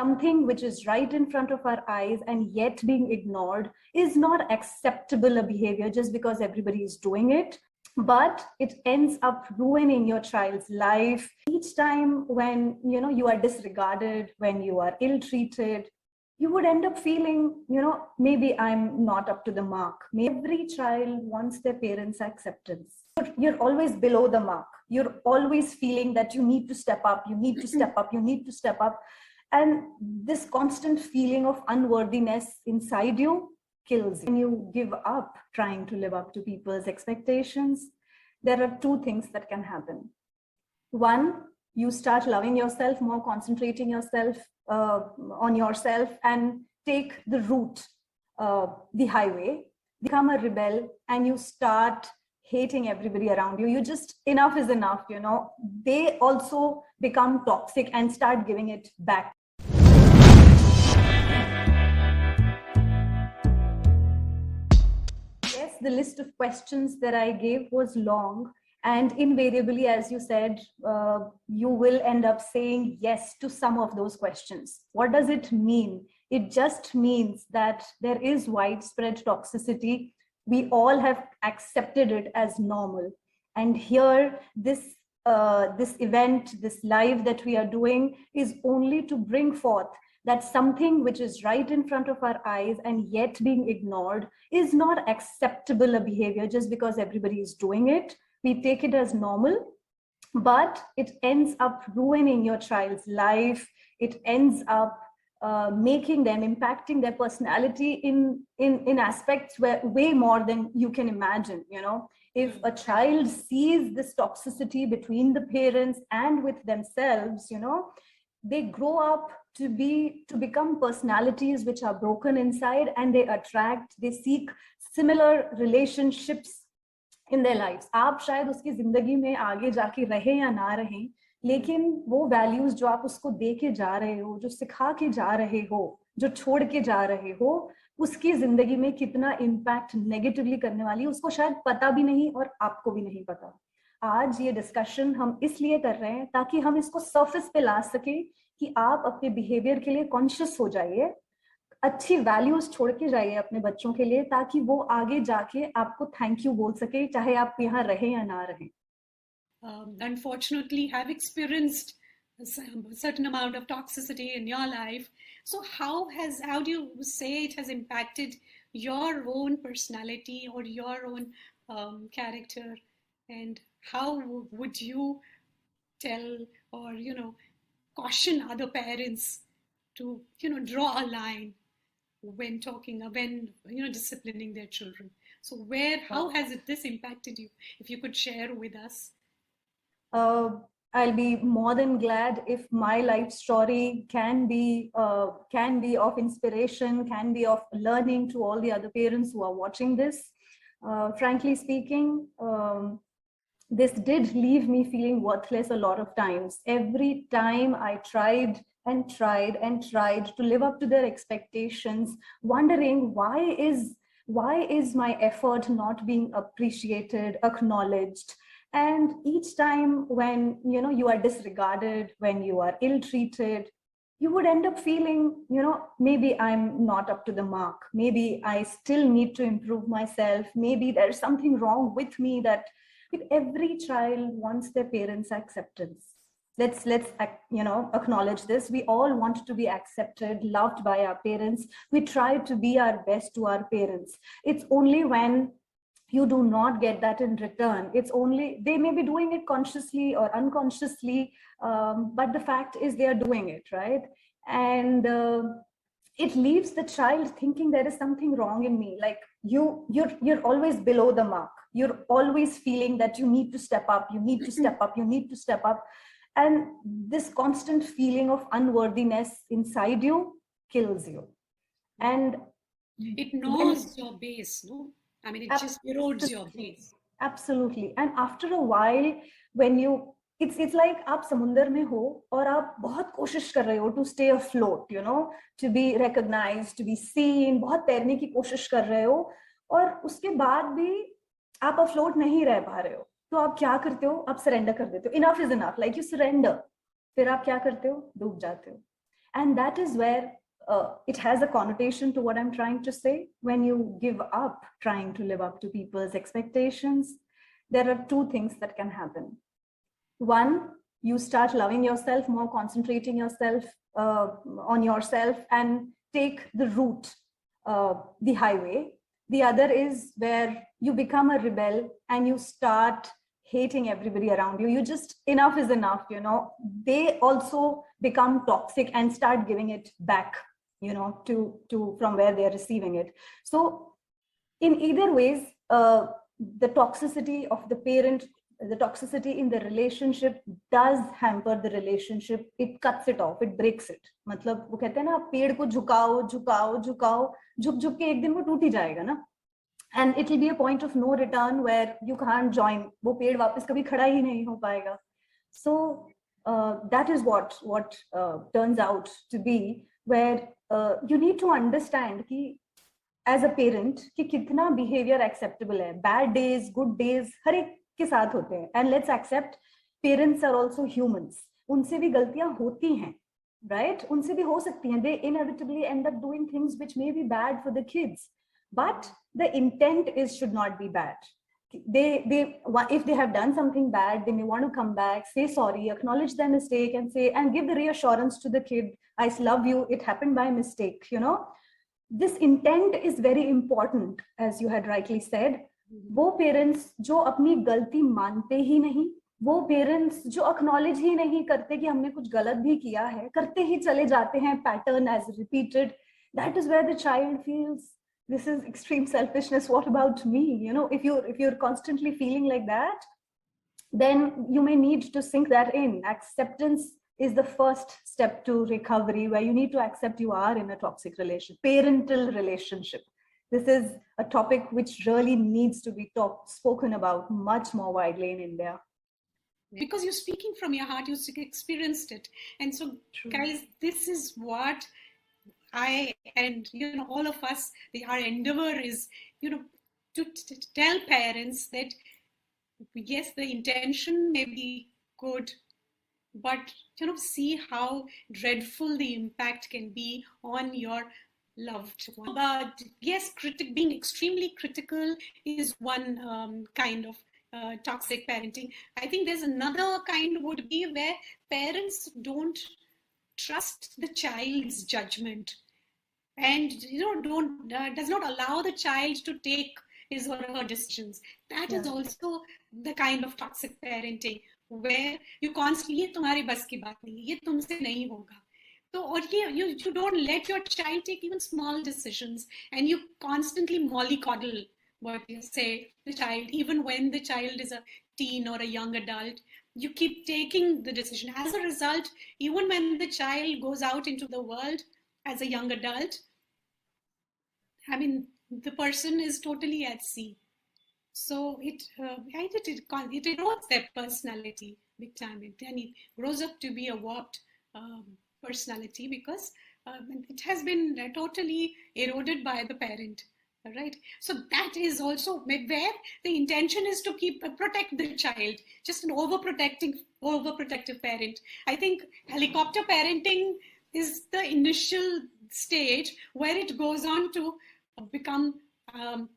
something which is right in front of our eyes and yet being ignored is not acceptable a behavior just because everybody is doing it, but it ends up ruining your child's life. Each time when you are disregarded, when you are ill-treated, you would end up feeling, maybe I'm not up to the mark. Every child wants their parents' acceptance. You're always below the mark. You're always feeling that you need to step up, you need to step up, you need to step up. And this constant feeling of unworthiness inside you kills you. When you give up trying to live up to people's expectations, there are two things that can happen. One, you start loving yourself more, concentrating yourself on yourself, and take the route, the highway, become a rebel, and you start hating everybody around you. You just, enough is enough, They also become toxic and start giving it back. Yes, the list of questions that I gave was long. And invariably, as you said, you will end up saying yes to some of those questions. What does it mean? It just means that there is widespread toxicity. We all have accepted it as normal. And here, this event, this live that we are doing is only to bring forth that something which is right in front of our eyes and yet being ignored is not acceptable a behavior just because everybody is doing it. We take it as normal, but it ends up ruining your child's life. It ends up making them, impacting their personality in aspects where way more than you can imagine. If a child sees this toxicity between the parents and with themselves, they grow up to become personalities which are broken inside, and they seek similar relationships in their lives. आप शायद उसकी जिंदगी में आगे जाके रहे या ना रहे, लेकिन वो वैल्यूज जो आप उसको दे के जा रहे हो, जो सिखा के जा रहे हो, जो छोड़ के जा रहे हो, उसकी जिंदगी में कितना इम्पैक्ट नेगेटिवली करने वाली है उसको शायद पता भी नहीं और आपको भी नहीं पता. आज ये डिस्कशन हम इसलिए कर रहे हैं ताकि हम इसको सरफेस पे ला सके कि आप अपने बिहेवियर के लिए कॉन्शियस हो जाइए, अच्छी वैल्यूज छोड़ के जाइए अपने बच्चों के लिए, ताकि वो आगे जाके आपको थैंक यू बोल सके, चाहे आप यहाँ रहे या ना रहे. Unfortunately, have experienced a certain amount of toxicity in your life. So how do you say it has impacted your own personality or your own character, and how would you tell or caution other parents to draw a line when disciplining their children? So how has this impacted you? If you could share with us. I'll be more than glad if my life story can be of inspiration, can be of learning to all the other parents who are watching this. Frankly speaking, this did leave me feeling worthless a lot of times. Every time I tried and tried and tried to live up to their expectations, wondering why is my effort not being appreciated, acknowledged. And each time when you are disregarded, when you are ill-treated, you would end up feeling, maybe I'm not up to the mark. Maybe I still need to improve myself. Maybe there's something wrong with me. That every child wants their parents' acceptance. Let's acknowledge this. We all want to be accepted, loved by our parents. We try to be our best to our parents. It's only when you do not get that in return. They may be doing it consciously or unconsciously, but the fact is they are doing it, right? And it leaves the child thinking there is something wrong in me. Like you're always below the mark. You're always feeling that you need to step up, you need to step up, you need to step up. And this constant feeling of unworthiness inside you kills you. And it gnaws your base, no? I mean, it just erodes your base. Absolutely. And after a while, when it's like आप समुंदर में हो और आप बहुत कोशिश कर रहे हो to stay afloat, to be recognized, to be seen, बहुत तैरने की कोशिश कर रहे हो, और उसके बाद भी आप afloat नहीं रह पा रहे हो, तो आप क्या करते हो? आप surrender कर देते हो. Enough is enough. Like you surrender. फिर आप क्या करते हो? डूब जाते हो. And that is where it has a connotation to what I'm trying to say. When you give up trying to live up to people's expectations, there are two things that can happen. One, you start loving yourself more, concentrating yourself on yourself, and take the route, the highway. The other is where you become a rebel and you start hating everybody around you. You just, enough is enough, they also become toxic and start giving it back, to from where they're receiving it. So in either ways, the toxicity of the parent, the toxicity in the relationship does hamper the relationship. It cuts it off, it breaks it. मतलब वो कहते हैं ना, पेड़ को झुकाओ झुकाओ झुकाओ, झुक झुक के एक दिन वो टूट ही जाएगा ना. And it will be a point of no return where you can't join. वो पेड़ वापस कभी खड़ा ही नहीं हो पाएगा. So that is what turns out to be, where you need to understand कि as a parent कि कितना behavior acceptable है. Bad days, good days, हर एक के साथ होते हैं. And let's accept parents are also humans. उनसे भी गलतियां होती हैं, right? उनसे भी हो सकती हैं. They inevitably end up doing things which may be bad for the kids. But the intent should not be bad. If they have done something bad, they may want to come back, say sorry, acknowledge their mistake, and give the reassurance to the kid, I love you, it happened by mistake, This intent is very important, as you had rightly said. वो parents जो अपनी गलती मानते ही नहीं, वो parents जो acknowledge ही नहीं करते कि हमने कुछ गलत भी किया है, करते ही चले जाते हैं, pattern as repeated, that is where the child feels this is extreme selfishness. What about me? If you're constantly feeling like that, then you may need to sink that in. Acceptance is the first step to recovery, where you need to accept you are in a toxic parental relationship. This is a topic which really needs to be spoken about much more widely in India. Because you're speaking from your heart, you experienced it. And so, True. Guys, this is what I and all of us, our endeavor is to tell parents that yes, the intention may be good, but see how dreadful the impact can be on your loved one. But yes, being extremely critical is one kind of toxic parenting. I think there's another kind would be where parents don't trust the child's judgment, and does not allow the child to take his or her decisions. That is also the kind of toxic parenting, where you constantly, ये तुम्हारे बस की बात नहीं, ये तुमसे नहीं होगा. So, or you don't let your child take even small decisions, and you constantly mollycoddle what you say the child, even when the child is a teen or a young adult. You keep taking the decision. As a result, even when the child goes out into the world as a young adult, I mean, the person is totally at sea. So it erodes their personality big time. And it grows up to be a warped personality because it has been totally eroded by the parent. Right. So that is also where the intention is to protect the child, just an overprotective parent. I think helicopter parenting is the initial stage where it goes on to become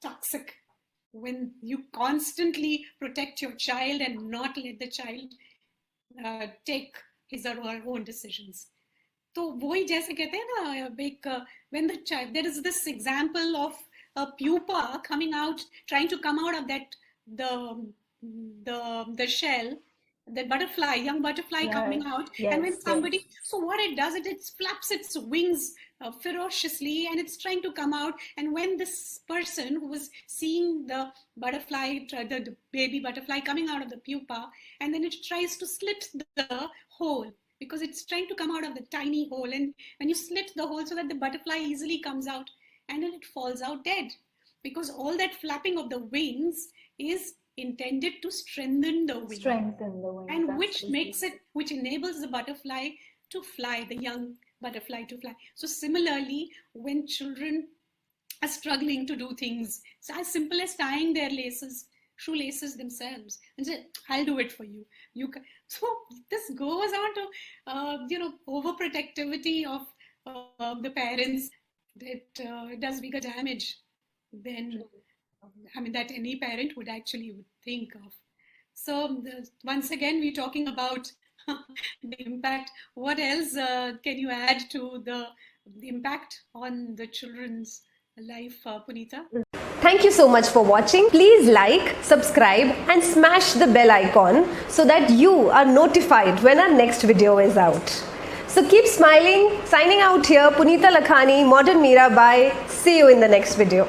toxic, when you constantly protect your child and not let the child take his or her own decisions. तो वही जैसे कहते हैं ना, when the child, there is this example of a pupa coming out, trying to come out of that the shell, the butterfly, young butterfly coming out, and when somebody, so what it does, it flaps its wings ferociously, and it's trying to come out. And when this person who was seeing the butterfly, the baby butterfly coming out of the pupa, and then it tries to slit the hole, because it's trying to come out of the tiny hole, and when you slit the hole so that the butterfly easily comes out, and then it falls out dead, because all that flapping of the wings is intended to strengthen the wing. And which makes it, which enables the butterfly to fly, the young butterfly to fly. So similarly, when children are struggling to do things, so as simple as tying their laces, shoelaces themselves and say, I'll do it for you. So this goes on to, overprotectivity of the parents that does bigger damage than, that any parent would actually think of. So once again, we're talking about the impact. What else can you add to the impact on the children's life, Punitha? Thank you so much for watching. Please like, subscribe and smash the bell icon so that you are notified when our next video is out. So keep smiling. Signing out here, Punitha Lakhani, Modern Meerabai. See you in the next video.